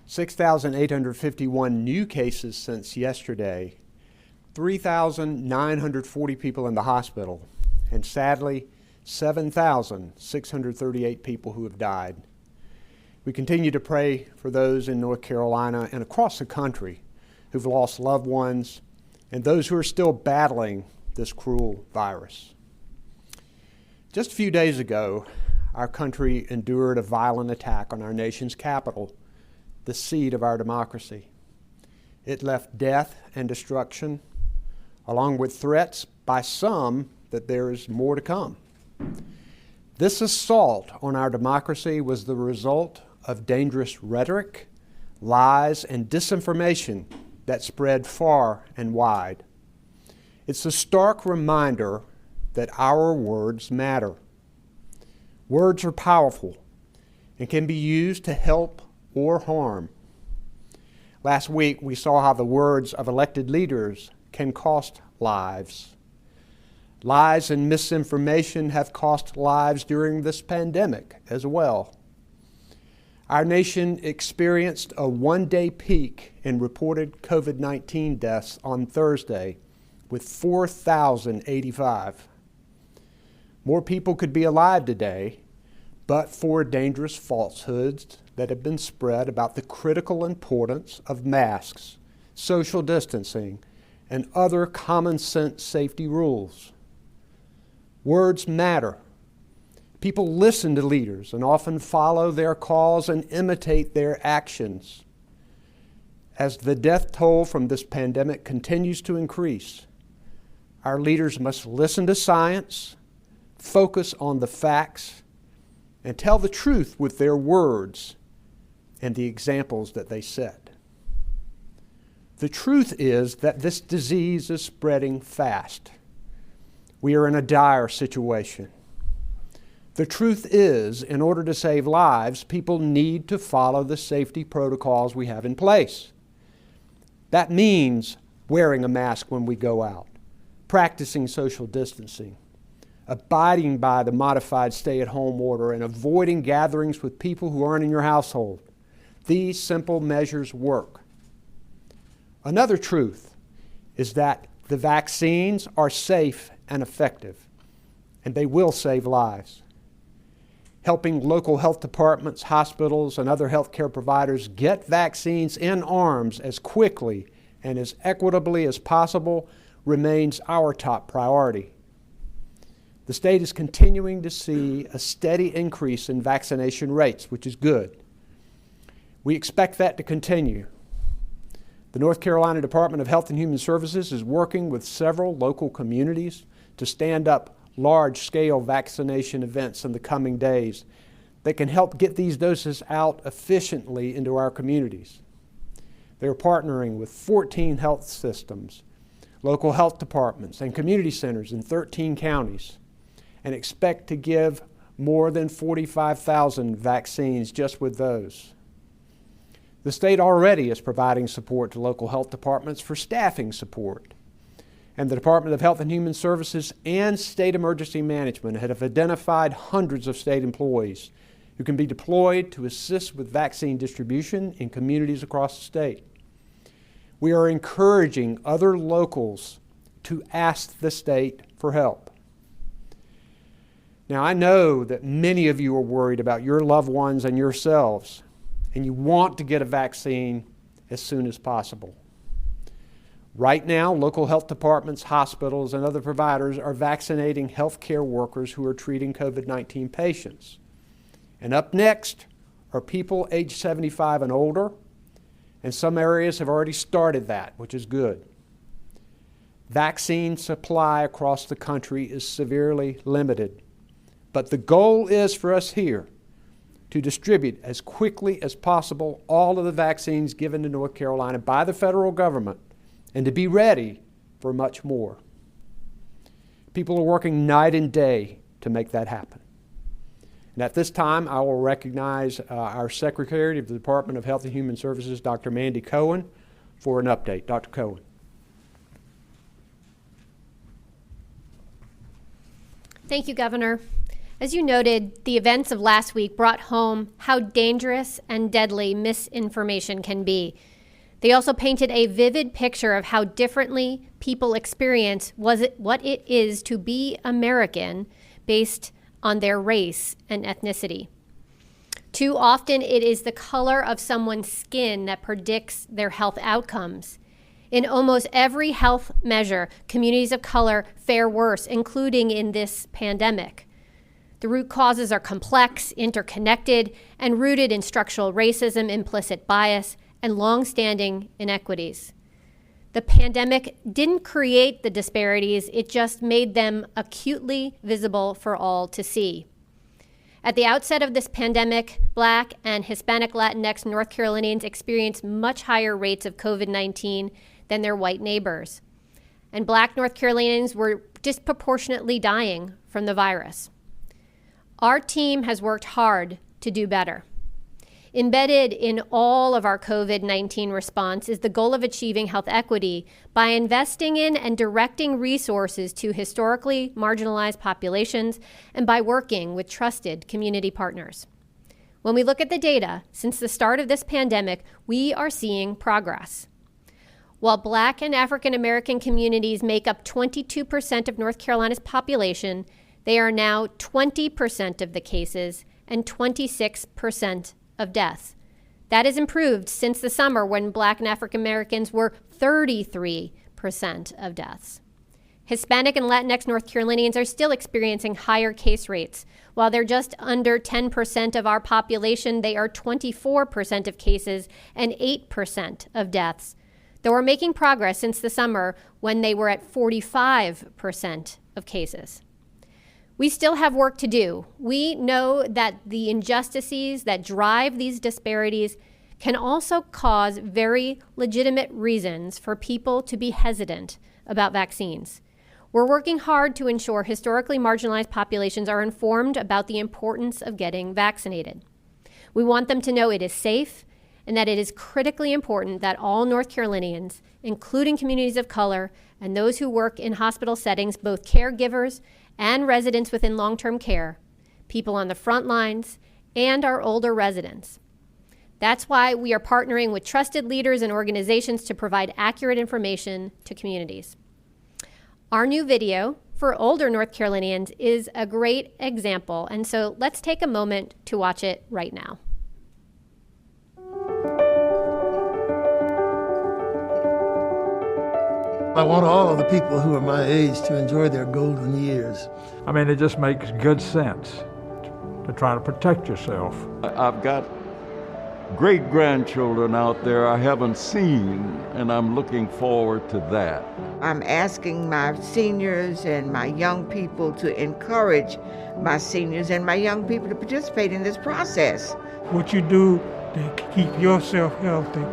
6,851 new cases since yesterday, 3,940 people in the hospital, and sadly, 7,638 people who have died. We continue to pray for those in North Carolina and across the country who've lost loved ones and those who are still battling this cruel virus. Just a few days ago, our country endured a violent attack on our nation's capital, the seat of our democracy. It left death and destruction, along with threats by some that there is more to come. This assault on our democracy was the result of dangerous rhetoric, lies, and disinformation that spread far and wide. It's a stark reminder that our words matter. Words are powerful and can be used to help or harm. Last week, we saw how the words of elected leaders can cost lives. Lies and misinformation have cost lives during this pandemic as well. Our nation experienced a one-day peak in reported COVID-19 deaths on Thursday with 4,085. More people could be alive today, but for dangerous falsehoods that have been spread about the critical importance of masks, social distancing, and other common sense safety rules. Words matter. People listen to leaders and often follow their calls and imitate their actions. As the death toll from this pandemic continues to increase, our leaders must listen to science, focus on the facts, and tell the truth with their words and the examples that they set. The truth is that this disease is spreading fast. We are in a dire situation. The truth is, in order to save lives, people need to follow the safety protocols we have in place. That means wearing a mask when we go out, practicing social distancing, abiding by the modified stay-at-home order, and avoiding gatherings with people who aren't in your household. These simple measures work. Another truth is that the vaccines are safe and effective, and they will save lives. Helping local health departments, hospitals, and other healthcare providers get vaccines in arms as quickly and as equitably as possible remains our top priority. The state is continuing to see a steady increase in vaccination rates, which is good. We expect that to continue. The North Carolina Department of Health and Human Services is working with several local communities to stand up large-scale vaccination events in the coming days that can help get these doses out efficiently into our communities. They're partnering with 14 health systems, local health departments, and community centers in 13 counties, and expect to give more than 45,000 vaccines just with those. The state already is providing support to local health departments for staffing support. And the Department of Health and Human Services and State Emergency Management have identified hundreds of state employees who can be deployed to assist with vaccine distribution in communities across the state. We are encouraging other locals to ask the state for help. Now, I know that many of you are worried about your loved ones and yourselves, and you want to get a vaccine as soon as possible. Right now, local health departments, hospitals, and other providers are vaccinating healthcare workers who are treating COVID-19 patients. And up next are people age 75 and older, and some areas have already started that, which is good. Vaccine supply across the country is severely limited, but the goal is for us here to distribute as quickly as possible all of the vaccines given to North Carolina by the federal government and to be ready for much more. People are working night and day to make that happen. And at this time, I will recognize our Secretary of the Department of Health and Human Services, Dr. Mandy Cohen, for an update. Dr. Cohen. Thank you, Governor. As you noted, the events of last week brought home how dangerous and deadly misinformation can be. They also painted a vivid picture of how differently people experience what it is to be American based on their race and ethnicity. Too often, it is the color of someone's skin that predicts their health outcomes. In almost every health measure, communities of color fare worse, including in this pandemic. The root causes are complex, interconnected, and rooted in structural racism, implicit bias, and long-standing inequities. The pandemic didn't create the disparities, it just made them acutely visible for all to see. At the outset of this pandemic, Black and Hispanic Latinx North Carolinians experienced much higher rates of COVID-19 than their white neighbors. And Black North Carolinians were disproportionately dying from the virus. Our team has worked hard to do better. Embedded in all of our COVID-19 response is the goal of achieving health equity by investing in and directing resources to historically marginalized populations and by working with trusted community partners. When we look at the data, since the start of this pandemic, we are seeing progress. While Black and African American communities make up 22% of North Carolina's population, they are now 20% of the cases and 26% of deaths. That has improved since the summer when Black and African Americans were 33% of deaths. Hispanic and Latinx North Carolinians are still experiencing higher case rates. While they're just under 10% of our population, they are 24% of cases and 8% of deaths. Though we're making progress since the summer when they were at 45% of cases. We still have work to do. We know that the injustices that drive these disparities can also cause very legitimate reasons for people to be hesitant about vaccines. We're working hard to ensure historically marginalized populations are informed about the importance of getting vaccinated. We want them to know it is safe and that it is critically important that all North Carolinians, including communities of color and those who work in hospital settings, both caregivers and residents within long-term care, people on the front lines, and our older residents. That's why we are partnering with trusted leaders and organizations to provide accurate information to communities. Our new video for older North Carolinians is a great example, and so let's take a moment to watch it right now. I want all of the people who are my age to enjoy their golden years. I mean, it just makes good sense to try to protect yourself. I've got great-grandchildren out there I haven't seen, and I'm looking forward to that. I'm asking my seniors and my young people to encourage my seniors and my young people to participate in this process. What you do to keep yourself healthy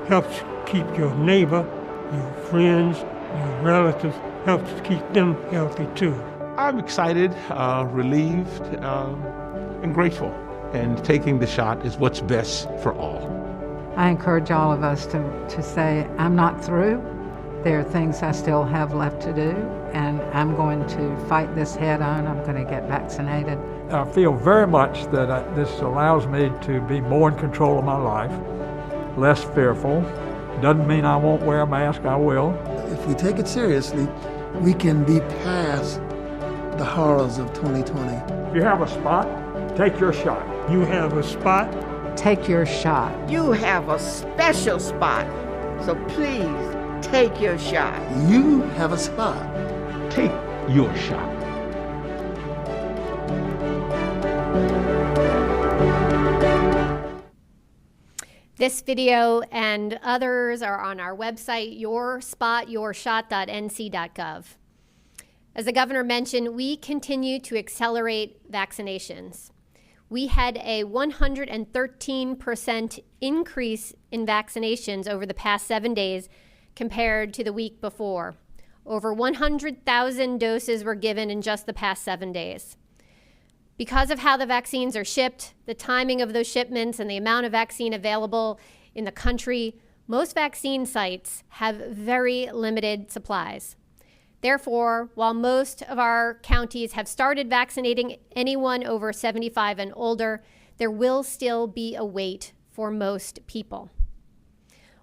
helps keep your neighbor, your friends, your relatives, helps keep them healthy too. I'm excited, relieved, and grateful. And taking the shot is what's best for all. I encourage all of us to say, I'm not through. There are things I still have left to do, and I'm going to fight this head on. I'm going to get vaccinated. I feel very much that this allows me to be more in control of my life, less fearful. Doesn't mean I won't wear a mask, I will. If we take it seriously, we can be past the horrors of 2020. If you have a spot, take your shot. You have a spot? Take your shot. You have a special spot, so please take your shot. You have a spot. Take your shot. This video and others are on our website, yourspotyourshot.nc.gov. As the governor mentioned, we continue to accelerate vaccinations. We had a 113% increase in vaccinations over the past 7 days compared to the week before. Over 100,000 doses were given in just the past 7 days. Because of how the vaccines are shipped, the timing of those shipments, and the amount of vaccine available in the country, most vaccine sites have very limited supplies. Therefore, while most of our counties have started vaccinating anyone over 75 and older, there will still be a wait for most people.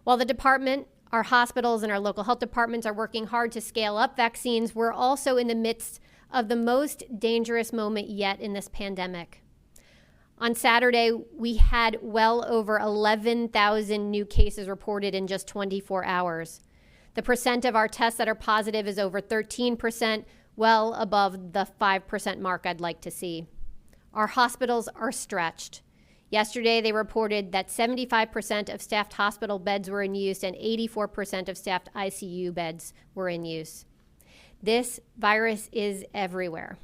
While the department, our hospitals, and our local health departments are working hard to scale up vaccines, we're also in the midst of the most dangerous moment yet in this pandemic. On Saturday, we had well over 11,000 new cases reported in just 24 hours. The percent of our tests that are positive is over 13%, well above the 5% mark I'd like to see. Our hospitals are stretched. Yesterday, they reported that 75% of staffed hospital beds were in use and 84% of staffed ICU beds were in use. This virus is everywhere.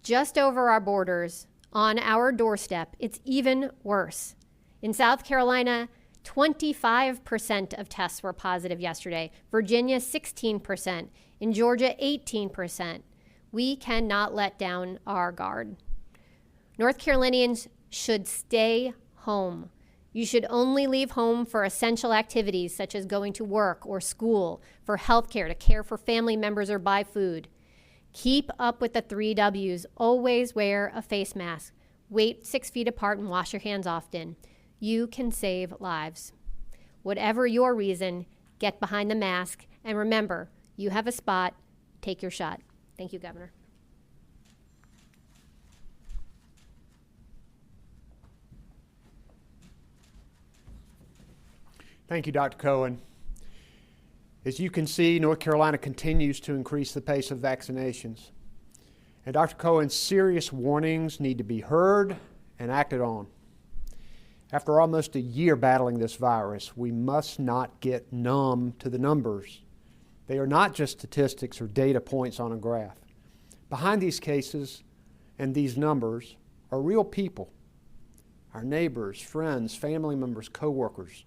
Just over our borders, on our doorstep, it's even worse. In South Carolina, 25% of tests were positive yesterday. Virginia, 16%. In Georgia, 18%. We cannot let down our guard. North Carolinians should stay home. You should only leave home for essential activities such as going to work or school, for healthcare, to care for family members, or buy food. Keep up with the 3 W's. Always wear a face mask. Wait 6 feet apart and wash your hands often. You can save lives. Whatever your reason, get behind the mask. And remember, you have a spot. Take your shot. Thank you, Governor. Thank you, Dr. Cohen. As you can see, North Carolina continues to increase the pace of vaccinations. And Dr. Cohen's serious warnings need to be heard and acted on. After almost a year battling this virus, we must not get numb to the numbers. They are not just statistics or data points on a graph. Behind these cases and these numbers are real people, our neighbors, friends, family members, coworkers,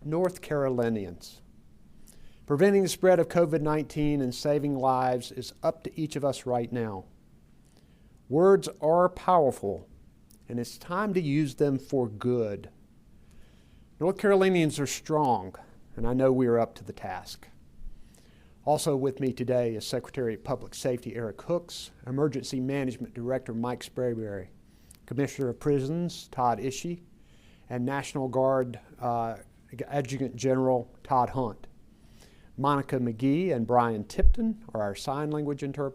North Carolinians. Preventing the spread of COVID-19 and saving lives is up to each of us right now. Words are powerful, and it's time to use them for good. North Carolinians are strong, and I know we are up to the task. Also with me today is Secretary of Public Safety Eric Hooks, Emergency Management Director Mike Sprayberry, Commissioner of Prisons Todd Ishii, and National Guard Adjutant General Todd Hunt. Monica McGee and Brian Tipton are our sign language interpreters.